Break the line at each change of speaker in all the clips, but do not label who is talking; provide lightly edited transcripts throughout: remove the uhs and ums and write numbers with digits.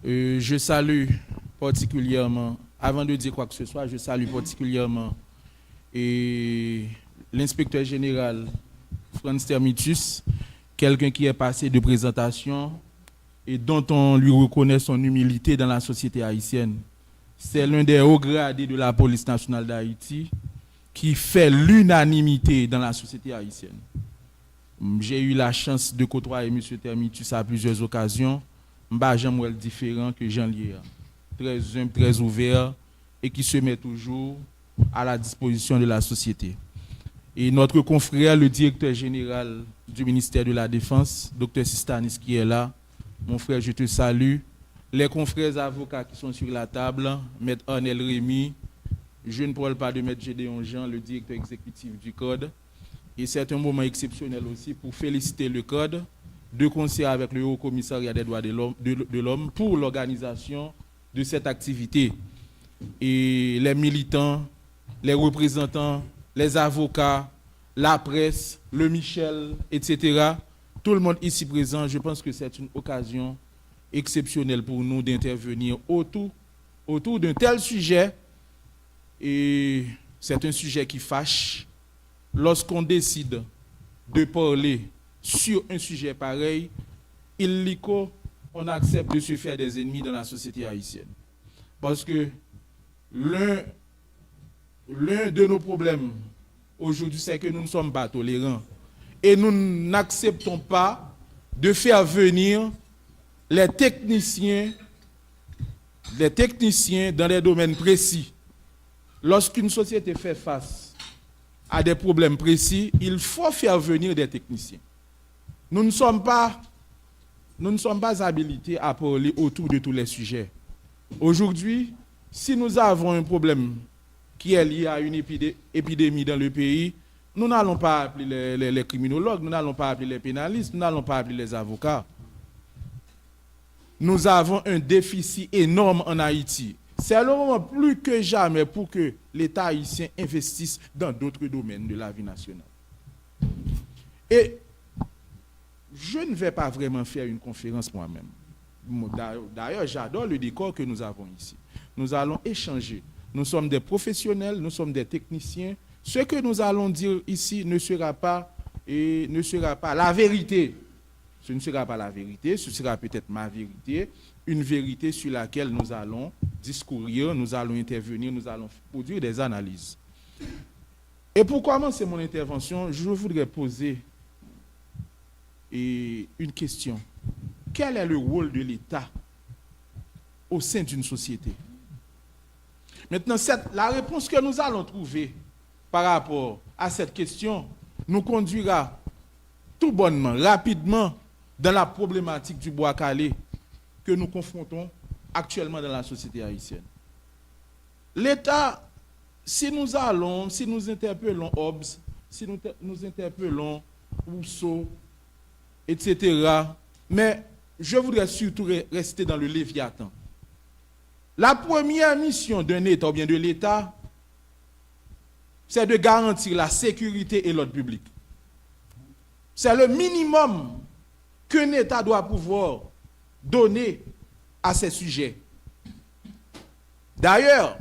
Je salue particulièrement, avant de dire quoi que ce soit, je salue particulièrement l'inspecteur général Franz Termitus, quelqu'un qui est passé de présentation et dont on lui reconnaît son humilité dans la société haïtienne. C'est l'un des hauts gradés de la police nationale d'Haïti qui fait l'unanimité dans la société haïtienne. J'ai eu la chance de côtoyer M. Termitus à plusieurs occasions. J'aime différent que Jean Lier, très humble, très ouvert et qui se met toujours à la disposition de la société. Et notre confrère, le directeur général du ministère de la Défense, Dr Sistanis, qui est là, mon frère, je te salue. Les confrères avocats qui sont sur la table, Maître Arnel Rémy, je ne parle pas de Maître Gédéon Jean, le directeur exécutif du Code. Et c'est un moment exceptionnel aussi pour féliciter le Code, de concert avec le Haut Commissariat des droits de l'homme pour l'organisation de cette activité. Et les militants, les représentants, les avocats, la presse, le Michel, etc., tout le monde ici présent, je pense que c'est une occasion exceptionnelle pour nous d'intervenir autour d'un tel sujet. Et c'est un sujet qui fâche. Lorsqu'on décide de parler sur un sujet pareil, on accepte de se faire des ennemis dans la société haïtienne. Parce que l'un de nos problèmes aujourd'hui, c'est que nous ne sommes pas tolérants. Et nous n'acceptons pas de faire venir les techniciens dans des domaines précis. Lorsqu'une société fait face à des problèmes précis, il faut faire venir des techniciens. Nous ne sommes pas habilités à parler autour de tous les sujets. Aujourd'hui, si nous avons un problème qui est lié à une épidémie dans le pays, nous n'allons pas appeler les criminologues, nous n'allons pas appeler les pénalistes, nous n'allons pas appeler les avocats. Nous avons un déficit énorme en Haïti. C'est le moment plus que jamais pour que l'État haïtien investisse dans d'autres domaines de la vie nationale. Et je ne vais pas vraiment faire une conférence moi-même. D'ailleurs, j'adore le décor que nous avons ici. Nous allons échanger. Nous sommes des professionnels, nous sommes des techniciens. Ce que nous allons dire ici ne sera pas la vérité. Ce ne sera pas la vérité, ce sera peut-être ma vérité, une vérité sur laquelle nous allons discourir, nous allons intervenir, nous allons produire des analyses. Et pour commencer mon intervention, je voudrais poser une question. Quel est le rôle de l'État au sein d'une société? Maintenant, la réponse que nous allons trouver par rapport à cette question nous conduira tout bonnement, rapidement, dans la problématique du bois calé que nous confrontons actuellement dans la société haïtienne. L'État, si nous interpellons Hobbes, si nous interpellons Rousseau, etc., mais je voudrais surtout rester dans le Léviathan. La première mission d'un État ou bien de l'État, c'est de garantir la sécurité et l'ordre public. C'est le minimum qu'un État doit pouvoir donner à ces sujets. D'ailleurs,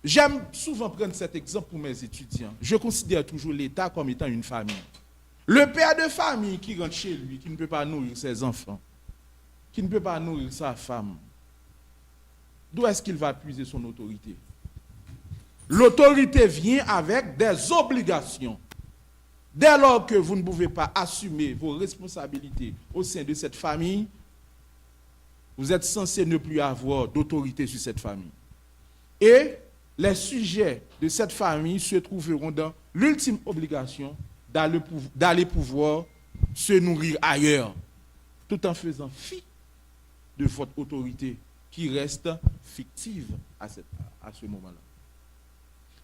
j'aime souvent prendre cet exemple pour mes étudiants. Je considère toujours l'État comme étant une famille. Le père de famille qui rentre chez lui, qui ne peut pas nourrir ses enfants, qui ne peut pas nourrir sa femme, d'où est-ce qu'il va puiser son autorité? L'autorité vient avec des obligations. Dès lors que vous ne pouvez pas assumer vos responsabilités au sein de cette famille, vous êtes censé ne plus avoir d'autorité sur cette famille. Et les sujets de cette famille se trouveront dans l'ultime obligation d'aller pouvoir se nourrir ailleurs, tout en faisant fi de votre autorité qui reste fictive à ce moment-là.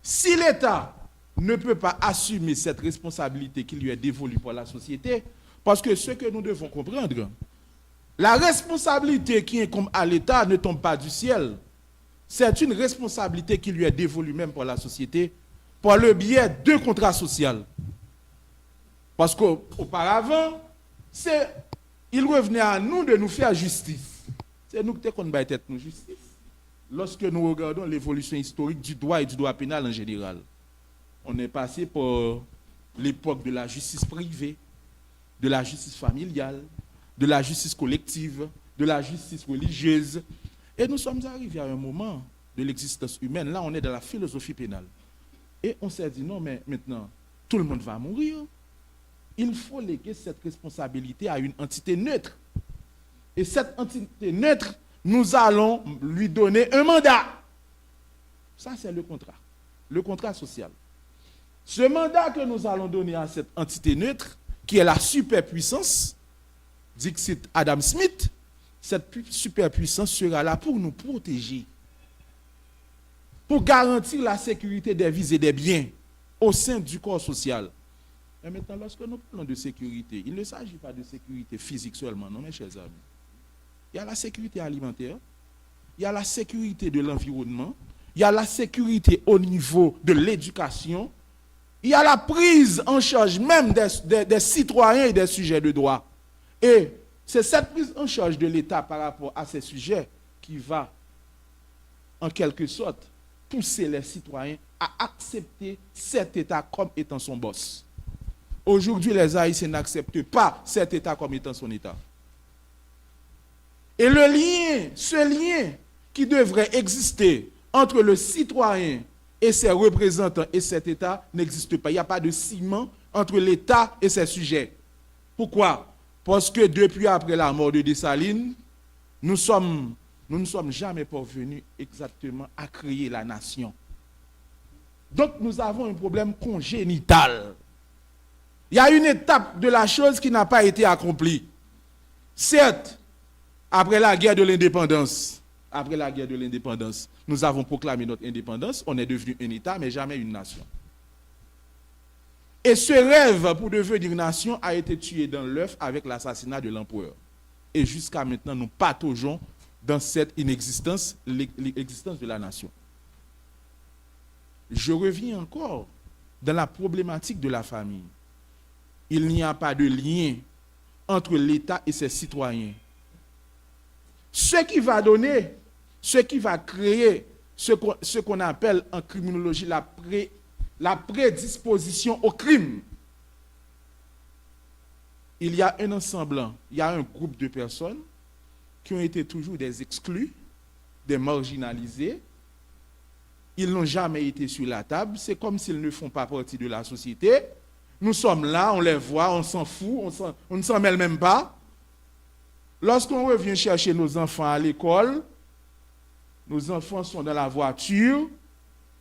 Si l'État ne peut pas assumer cette responsabilité qui lui est dévolue par la société, parce que ce que nous devons comprendre, la responsabilité qui incombe à l'État ne tombe pas du ciel. C'est une responsabilité qui lui est dévolue même par la société, par le biais de contrats sociaux. Parce qu'auparavant, il revenait à nous de nous faire justice. C'est nous qui avons bat tête nous justice. Lorsque nous regardons l'évolution historique du droit et du droit pénal en général, on est passé par l'époque de la justice privée, de la justice familiale, de la justice collective, de la justice religieuse. Et nous sommes arrivés à un moment de l'existence humaine. Là, on est dans la philosophie pénale. Et on s'est dit, non, mais maintenant, tout le monde va mourir. Il faut léguer cette responsabilité à une entité neutre. Et cette entité neutre, nous allons lui donner un mandat. Ça, c'est le contrat social. Ce mandat que nous allons donner à cette entité neutre, qui est la superpuissance, dixit Adam Smith, cette superpuissance sera là pour nous protéger, pour garantir la sécurité des vies et des biens au sein du corps social. Et maintenant, lorsque nous parlons de sécurité, il ne s'agit pas de sécurité physique seulement, non, mes chers amis. Il y a la sécurité alimentaire, il y a la sécurité de l'environnement, il y a la sécurité au niveau de l'éducation, il y a la prise en charge même des citoyens et des sujets de droit. Et c'est cette prise en charge de l'État par rapport à ces sujets qui va, en quelque sorte, pousser les citoyens à accepter cet État comme étant son boss. Aujourd'hui, les Haïtiens n'acceptent pas cet État comme étant son État. Et ce lien qui devrait exister entre le citoyen et ses représentants et cet État n'existe pas. Il n'y a pas de ciment entre l'État et ses sujets. Pourquoi? Parce que depuis après la mort de Dessalines, nous ne sommes jamais parvenus exactement à créer la nation. Donc nous avons un problème congénital. Il y a une étape de la chose qui n'a pas été accomplie. Certes, après la guerre de l'indépendance, nous avons proclamé notre indépendance, on est devenu un État, mais jamais une nation. Et ce rêve pour devenir nation a été tué dans l'œuf avec l'assassinat de l'empereur. Et jusqu'à maintenant, nous pataugeons dans cette inexistence, l'existence de la nation. Je reviens encore dans la problématique de la famille. Il n'y a pas de lien entre l'État et ses citoyens. Ce qui va donner, ce qui va créer ce qu'on appelle en criminologie la prédisposition au crime. Il y a un ensemble, il y a un groupe de personnes qui ont été toujours des exclus, des marginalisés. Ils n'ont jamais été sur la table. C'est comme s'ils ne font pas partie de la société. Nous sommes là, on les voit, on s'en fout, on ne s'en mêle même pas. Lorsqu'on revient chercher nos enfants à l'école, nos enfants sont dans la voiture,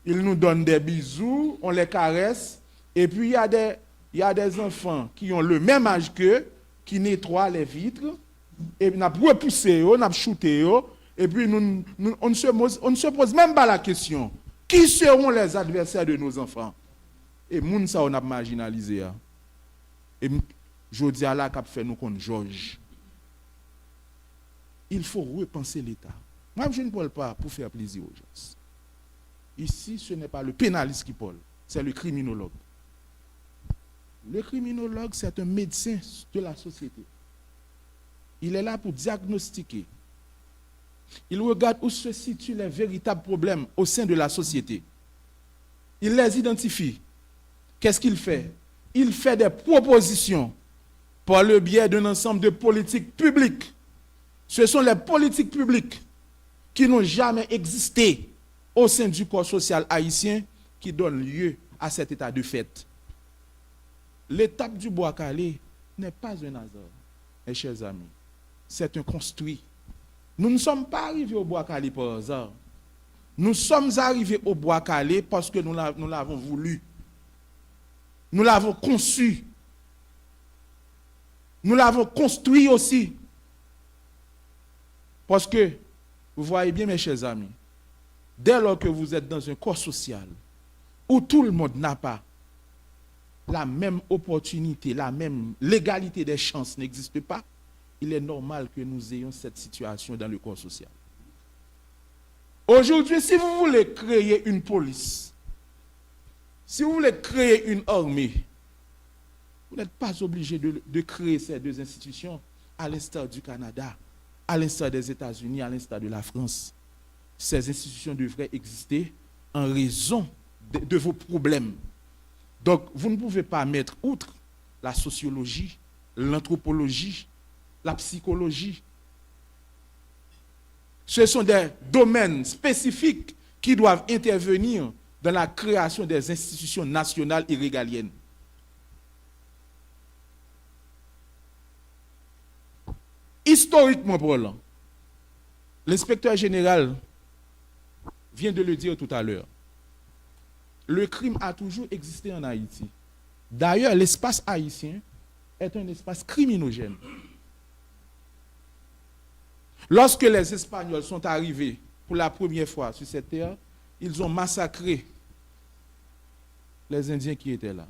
ils nous donnent des bisous, on les caresse, et puis il y a des enfants qui ont le même âge qu'eux, qui nettoient les vitres, et on a repoussé, on a shooté, et puis on ne se pose même pas la question, qui seront les adversaires de nos enfants? Et moun ça on a marginalisé. Et je dis à la cap fait nous contre Georges. Il faut repenser l'État. Moi, je ne parle pas pour faire plaisir aux gens. Ici, ce n'est pas le pénaliste qui parle, c'est le criminologue. Le criminologue, c'est un médecin de la société. Il est là pour diagnostiquer. Il regarde où se situent les véritables problèmes au sein de la société. Il les identifie. Qu'est-ce qu'il fait? Il fait des propositions par le biais d'un ensemble de politiques publiques. Ce sont les politiques publiques qui n'ont jamais existé au sein du corps social haïtien qui donnent lieu à cet état de fait. L'étape du Bois-Calais n'est pas un hasard, mes chers amis. C'est un construit. Nous ne sommes pas arrivés au Bois-Calais par hasard. Nous sommes arrivés au Bois-Calais parce que nous l'avons voulu. Nous l'avons conçu. Nous l'avons construit aussi. Parce que, vous voyez bien mes chers amis, dès lors que vous êtes dans un corps social où tout le monde n'a pas la même opportunité, la même légalité des chances n'existe pas, il est normal que nous ayons cette situation dans le corps social. Aujourd'hui, si vous voulez créer une police, si vous voulez créer une armée, vous n'êtes pas obligé de créer ces deux institutions à l'instar du Canada, à l'instar des États-Unis, à l'instar de la France. Ces institutions devraient exister en raison de vos problèmes. Donc, vous ne pouvez pas mettre outre la sociologie, l'anthropologie, la psychologie. Ce sont des domaines spécifiques qui doivent intervenir dans la création des institutions nationales et régaliennes. Historiquement parlant, l'inspecteur général vient de le dire tout à l'heure. Le crime a toujours existé en Haïti. D'ailleurs, l'espace haïtien est un espace criminogène. Lorsque les Espagnols sont arrivés pour la première fois sur cette terre, ils ont massacré les Indiens qui étaient là.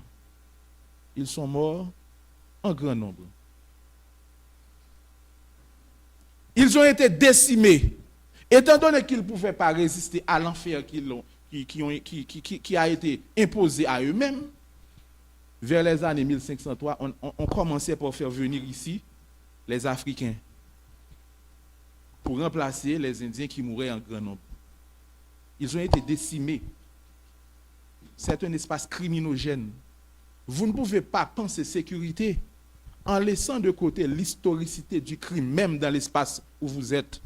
Ils sont morts en grand nombre. Ils ont été décimés. Étant donné qu'ils ne pouvaient pas résister à l'enfer qui a été imposé à eux-mêmes, vers les années 1503, on commençait par faire venir ici les Africains pour remplacer les Indiens qui mouraient en grand nombre. Ils ont été décimés. C'est un espace criminogène. Vous ne pouvez pas penser sécurité en laissant de côté l'historicité du crime, même dans l'espace où vous êtes.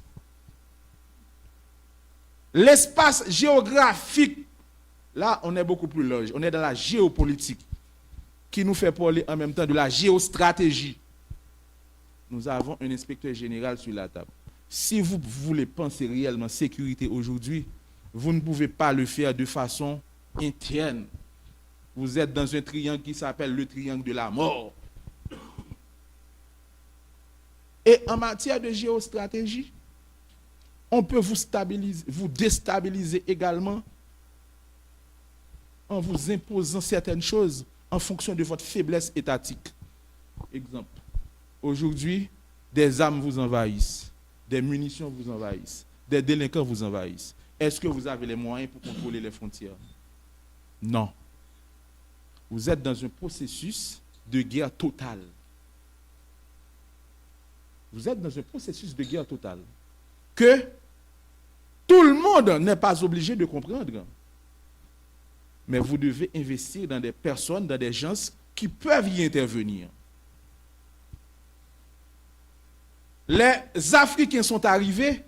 L'espace géographique, là, on est beaucoup plus large. On est dans la géopolitique, qui nous fait parler en même temps de la géostratégie. Nous avons un inspecteur général sur la table. Si vous voulez penser réellement sécurité aujourd'hui, vous ne pouvez pas le faire de façon interne. Vous êtes dans un triangle qui s'appelle le triangle de la mort. Et en matière de géostratégie, on peut vous déstabiliser également en vous imposant certaines choses en fonction de votre faiblesse étatique. Exemple, aujourd'hui, des armes vous envahissent, des munitions vous envahissent, des délinquants vous envahissent. Est-ce que vous avez les moyens pour contrôler les frontières? Non. Vous êtes dans un processus de guerre totale. Vous êtes dans un processus de guerre totale que tout le monde n'est pas obligé de comprendre. Mais vous devez investir dans des personnes, dans des gens qui peuvent y intervenir. Les Africains sont arrivés,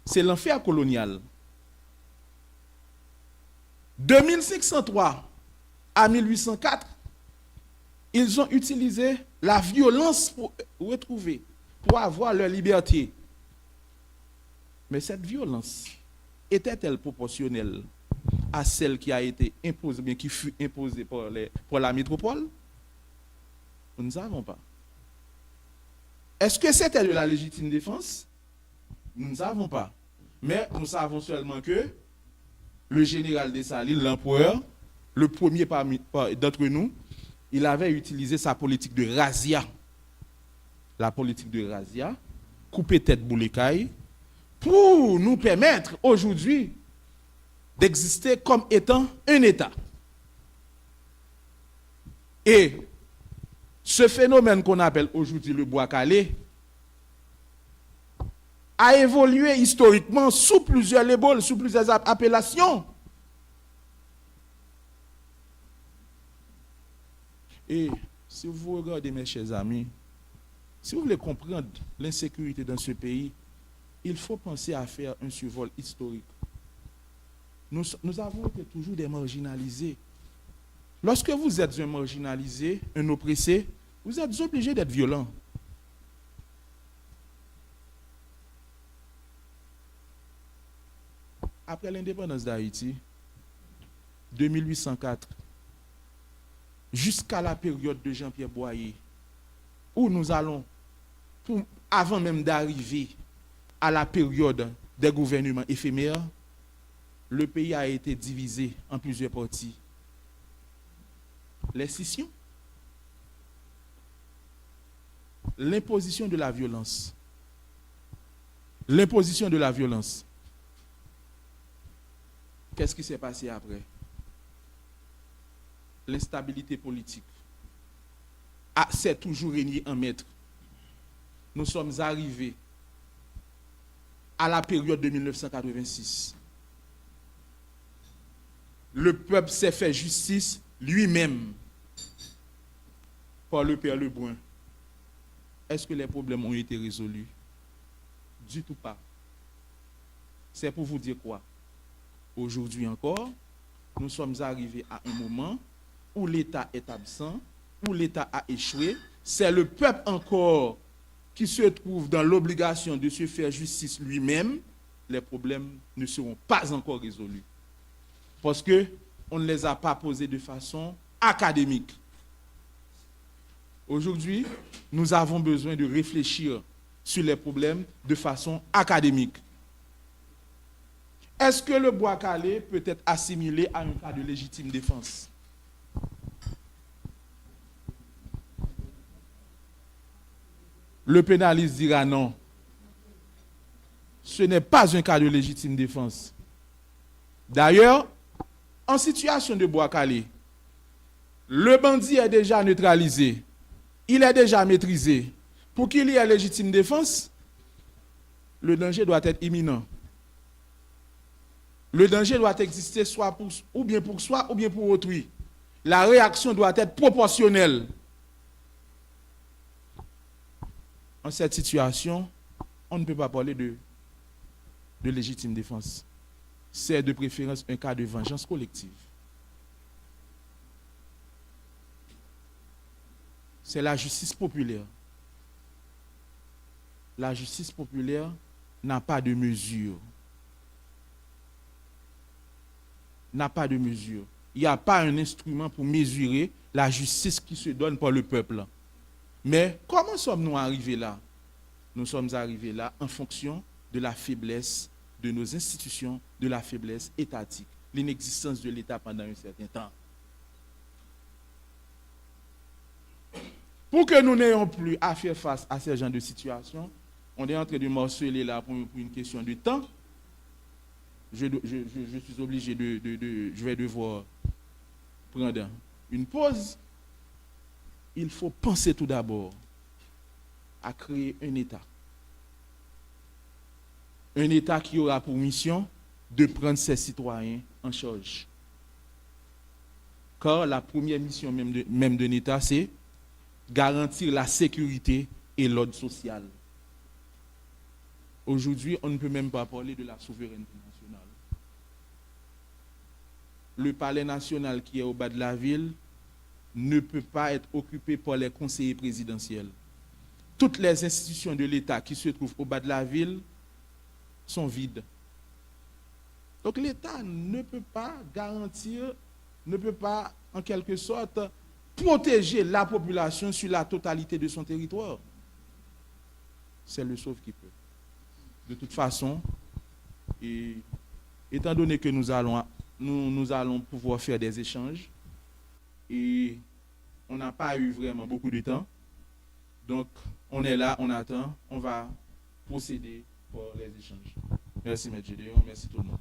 c'est l'enfer colonial. De 1503 à 1804, ils ont utilisé la violence pour retrouver, pour avoir leur liberté. Mais cette violence était-elle proportionnelle à celle qui a été imposée, bien qui fut imposée par la métropole? Nous ne savons pas. Est-ce que c'était de la légitime défense? Nous ne savons pas. Mais nous savons seulement que le général Dessalines, l'empereur, le premier d'entre nous, il avait utilisé sa politique de razzia. La politique de razzia, couper tête boule écaille, pour nous permettre aujourd'hui d'exister comme étant un État. Et ce phénomène qu'on appelle aujourd'hui le bois calé a évolué historiquement sous plusieurs labels, sous plusieurs appellations. Et si vous regardez, mes chers amis, si vous voulez comprendre l'insécurité dans ce pays, il faut penser à faire un survol historique. Nous avons été toujours des marginalisés. Lorsque vous êtes un marginalisé, un oppressé, vous êtes obligé d'être violent. Après l'indépendance d'Haïti, de 1804, jusqu'à la période de Jean-Pierre Boyer, où nous allons, avant même d'arriver à la période des gouvernements éphémères, le pays a été divisé en plusieurs parties. Les scissions, l'imposition de la violence. L'imposition de la violence. Qu'est-ce qui s'est passé après? L'instabilité politique s'est toujours régné en maître. Nous sommes arrivés à la période de 1986. Le peuple s'est fait justice lui-même par le père Lebrun. Est-ce que les problèmes ont été résolus? Du tout pas. C'est pour vous dire quoi? Aujourd'hui encore, nous sommes arrivés à un moment où l'État est absent, où l'État a échoué. C'est le peuple encore qui se trouve dans l'obligation de se faire justice lui-même. Les problèmes ne seront pas encore résolus. Parce qu'on ne les a pas posés de façon académique. Aujourd'hui, nous avons besoin de réfléchir sur les problèmes de façon académique. Est-ce que le bois calé peut être assimilé à un cas de légitime défense? Le pénaliste dira non. Ce n'est pas un cas de légitime défense. D'ailleurs, en situation de bois calé, le bandit est déjà neutralisé. Il est déjà maîtrisé. Pour qu'il y ait légitime défense, le danger doit être imminent. Le danger doit exister soit ou bien pour soi ou bien pour autrui. La réaction doit être proportionnelle. En cette situation, on ne peut pas parler de légitime défense. C'est de préférence un cas de vengeance collective. C'est la justice populaire. La justice populaire n'a pas de mesure. N'a pas de mesure. Il n'y a pas un instrument pour mesurer la justice qui se donne par le peuple. Mais comment sommes-nous arrivés là? Nous sommes arrivés là en fonction de la faiblesse de nos institutions, de la faiblesse étatique, l'inexistence de l'État pendant un certain temps. Pour que nous n'ayons plus à faire face à ce genre de situation, on est en train de morceler là pour une question de temps. Je suis obligé je vais devoir prendre une pause. Il faut penser tout d'abord à créer un État. Un État qui aura pour mission de prendre ses citoyens en charge. Car la première mission même d'un État, c'est garantir la sécurité et l'ordre social. Aujourd'hui, on ne peut même pas parler de la souveraineté nationale. Le palais national qui est au bas de la ville ne peut pas être occupé par les conseillers présidentiels. Toutes les institutions de l'État qui se trouvent au bas de la ville sont vides. Donc l'État ne peut pas garantir, ne peut pas en quelque sorte protéger la population sur la totalité de son territoire. C'est le sauve qui peut. De toute façon, et étant donné que nous allons pouvoir faire des échanges, et on n'a pas eu vraiment beaucoup de temps, donc on est là, on attend, on va procéder pour les échanges. Merci, M. Gédéon, merci tout le monde.